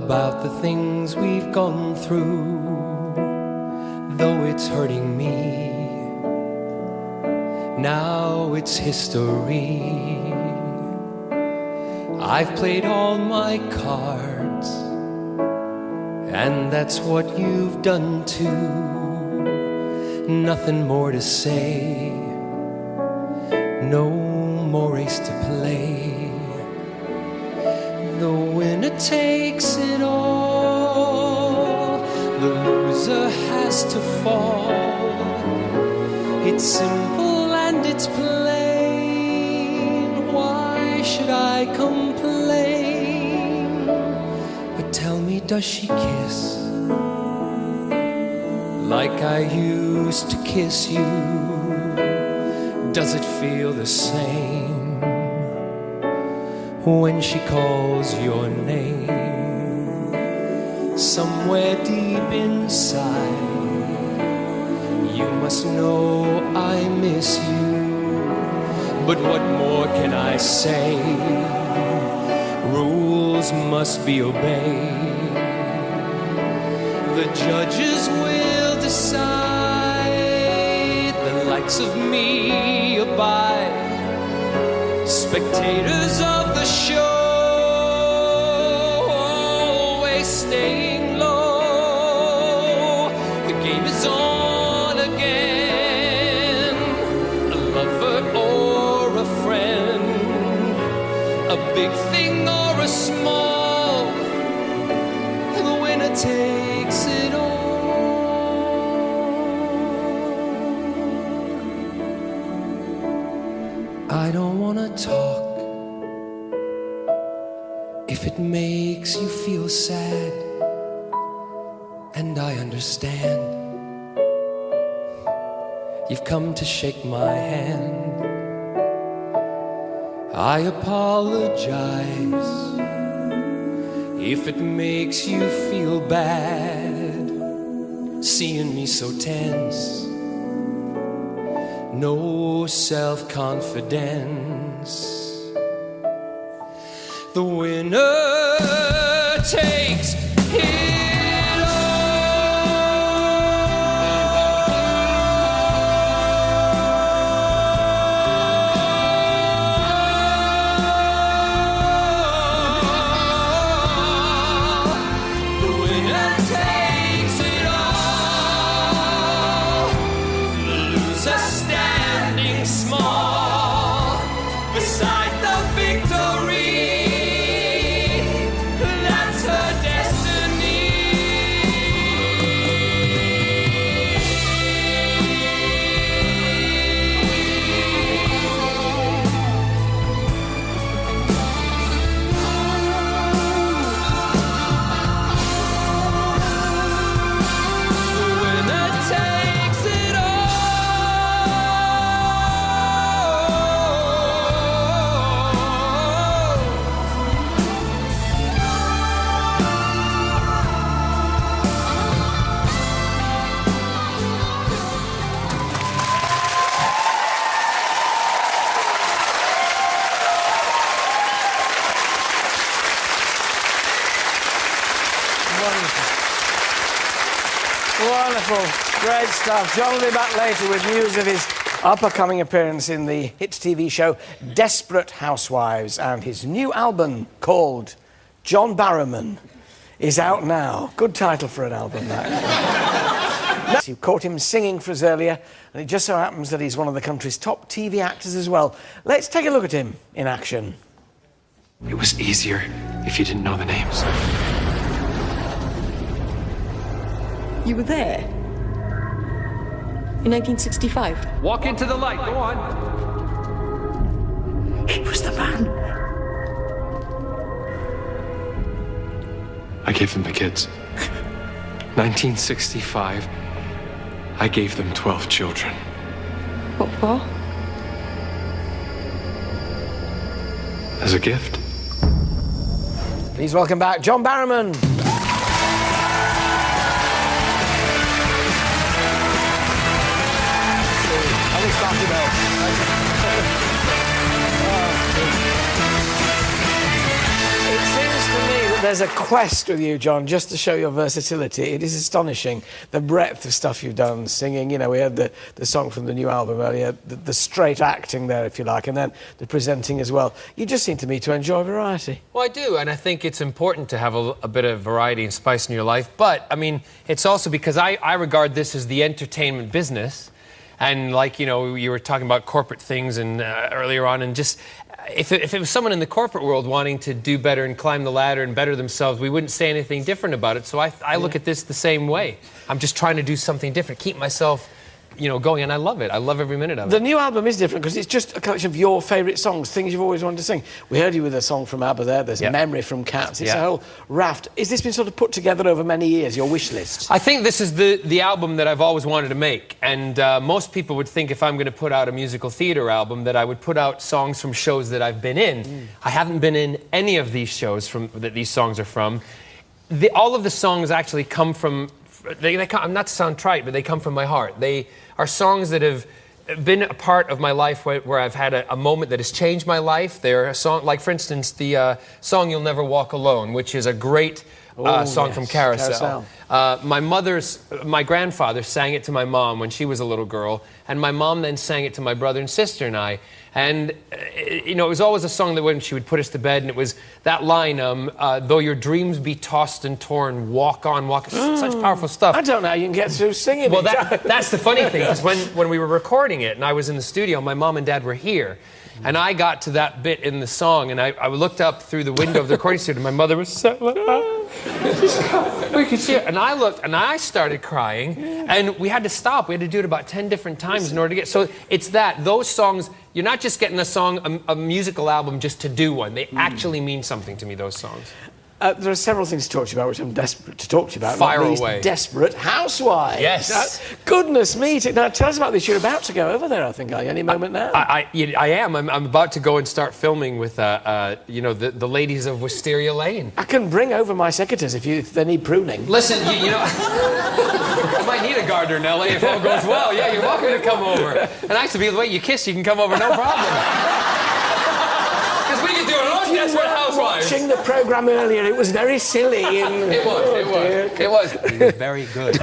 about the things we've gone through, though it's hurting me. Now it's history. I've played all my cards, and that's what you've done too. Nothing more to say, no more race to play. The winner takes it all, the loser has to fall. It's simple and it's plain, why should I complain? But tell me, does she kiss like I used to kiss you? Does it feel the same when she calls your name? Somewhere deep inside, you must know I miss you. But what more can I say? Rules must be obeyed. The judges will decide, the likes of me abide. Spectators of the show, always staying low. The game is on again, a lover or a friend, a big thing or a small, the winner takes it all. I don't wanna talk if it makes you feel sad, and I understand. You've come to shake my hand. I apologize if it makes you feel bad, seeing me so tense. No self-confidence. The winner takes it all. The winner takes it all. The loser standing small beside the victory. That's her destiny. The winner takes it all. Wonderful. Great stuff. John will be back later with news of his upcoming appearance in the hit TV show Desperate Housewives, and his new album called John Barrowman is out now. Good title for an album, that. You caught him singing for us earlier, and it just so happens that he's one of the country's top TV actors as well. Let's take a look at him in action. It was easier if you didn't know the names. You were there? In 1965? Walk into the light, go on. He was the man. I gave them the kids. 1965, I gave them 12 children. What for? As a gift. Please welcome back John Barrowman. There's a quest with you, John, just to show your versatility. It is astonishing, the breadth of stuff you've done, singing. You know, we heard the song from the new album earlier, the straight acting there, if you like, and then the presenting as well. You just seem to me to enjoy variety. Well, I do, and I think it's important to have a bit of variety and spice in your life. But, I mean, it's also because I regard this as the entertainment business. And, like, you know, you were talking about corporate things and earlier on, and just... If it was someone in the corporate world wanting to do better and climb the ladder and better themselves, we wouldn't say anything different about it. So I look at this the same way. I'm just trying to do something different, keep myself, you know, going, and I love it. I love every minute of it. The new album is different because it's just a collection of your favourite songs, things you've always wanted to sing. We heard you with a song from ABBA there. There's Memory from Cats. It's a whole raft. Has this been sort of put together over many years, your wish list? I think this is the album that I've always wanted to make. And most people would think if I'm going to put out a musical theatre album that I would put out songs from shows that I've been in. I haven't been in any of these shows that these songs are from. All of the songs actually come from... They come, not to sound trite, but they come from my heart. They are songs that have been a part of my life where I've had a moment that has changed my life. They're a song, like, for instance, the song You'll Never Walk Alone, which is a great song from Carousel. My grandfather sang it to my mom when she was a little girl, and my mom then sang it to my brother and sister and I. And, you know, it was always a song that when she would put us to bed, and it was that line, though your dreams be tossed and torn, walk on, walk. Such powerful stuff. I don't know how you can get through singing well, it. that's the funny thing, because when we were recording it and I was in the studio, my mom and dad were here. And I got to that bit in the song, and I looked up through the window of the recording studio, and my mother was so we could see her. And I looked, and I started crying, and we had to stop. We had to do it about 10 different times in order to get... So it's those songs, you're not just getting a song, a musical album just to do one. They actually mean something to me, those songs. There are several things to talk to you about, which I'm desperate to talk to you about. Fire not least away. Desperate Housewives. Yes. Goodness me. Now, tell us about this. You're about to go over there, I think, are you? Any moment now? I am. I'm about to go and start filming with, you know, the ladies of Wisteria Lane. I can bring over my secateurs if they need pruning. Listen, you know... You might need a gardener in LA if all goes well. Yeah, you're welcome to come over. And actually, the way you kiss, you can come over, no problem. Because we can do it all Desperate Housewives. Watching the programme earlier, it was very silly. It was very good.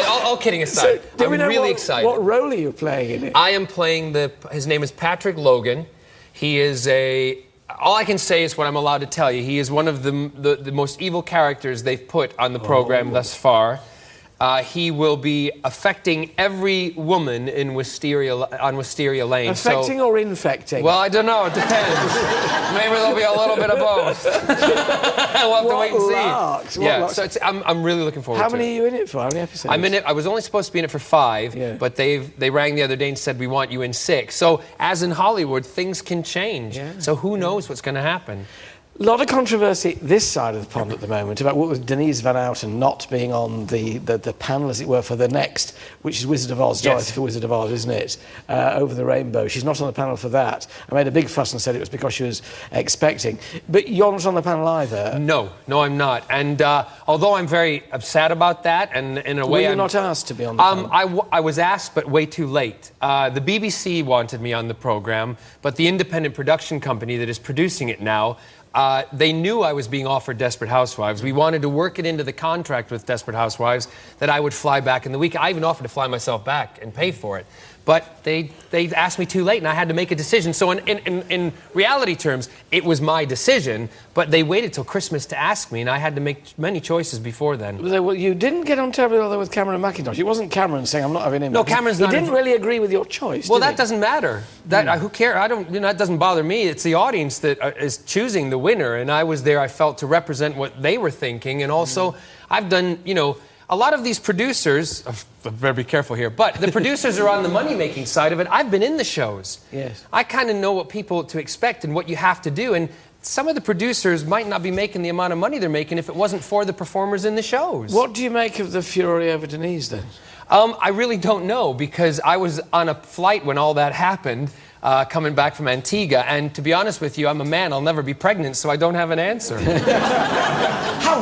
All kidding aside, So, I'm really excited. What role are you playing in it? I am playing his name is Patrick Logan. He is all I can say is what I'm allowed to tell you. He is one of the most evil characters they've put on the program thus far. He will be affecting every woman on Wisteria Lane. Affecting or infecting? Well, I don't know. It depends. Maybe there'll be a little bit of both. We'll have to wait and see. So I'm really looking forward to it. How many are you in it for? How many episodes? I'm in it. I was only supposed to be in it for 5, but they rang the other day and said, we want you in 6. So, as in Hollywood, things can change. So who knows what's going to happen? A lot of controversy this side of the pond at the moment about what was Denise Van Outen not being on the panel, as it were, for the next, which is Wizard of Oz, Dorothy for Wizard of Oz, isn't it? Over the Rainbow. She's not on the panel for that. I made a big fuss and said it was because she was expecting. But you're not on the panel either. No, I'm not. And although I'm very upset about that, and in a way... Were you not asked to be on the panel? I was asked, but way too late. The BBC wanted me on the programme, but the independent production company that is producing it now, they knew I was being offered Desperate Housewives. We wanted to work it into the contract with Desperate Housewives that I would fly back in the week. I even offered to fly myself back and pay for it. But they asked me too late, and I had to make a decision. So in reality terms, it was my decision, but they waited till Christmas to ask me, and I had to make many choices before then. Well, you didn't get on terribly well with Cameron McIntosh. It wasn't Cameron saying, I'm not having him. No, Cameron's not... He didn't really agree with your choice, Well, did that he? doesn't matter. Who cares? That doesn't bother me. It's the audience that is choosing the winner, and I was there, I felt, to represent what they were thinking, and also, I've done, you know... A lot of these producers, I better be careful here, but the producers are on the money-making side of it. I've been in the shows. Yes. I kind of know what people to expect and what you have to do, and some of the producers might not be making the amount of money they're making if it wasn't for the performers in the shows. What do you make of the fury over Denise, then? I really don't know, because I was on a flight when all that happened, coming back from Antigua, and to be honest with you, I'm a man, I'll never be pregnant, so I don't have an answer. How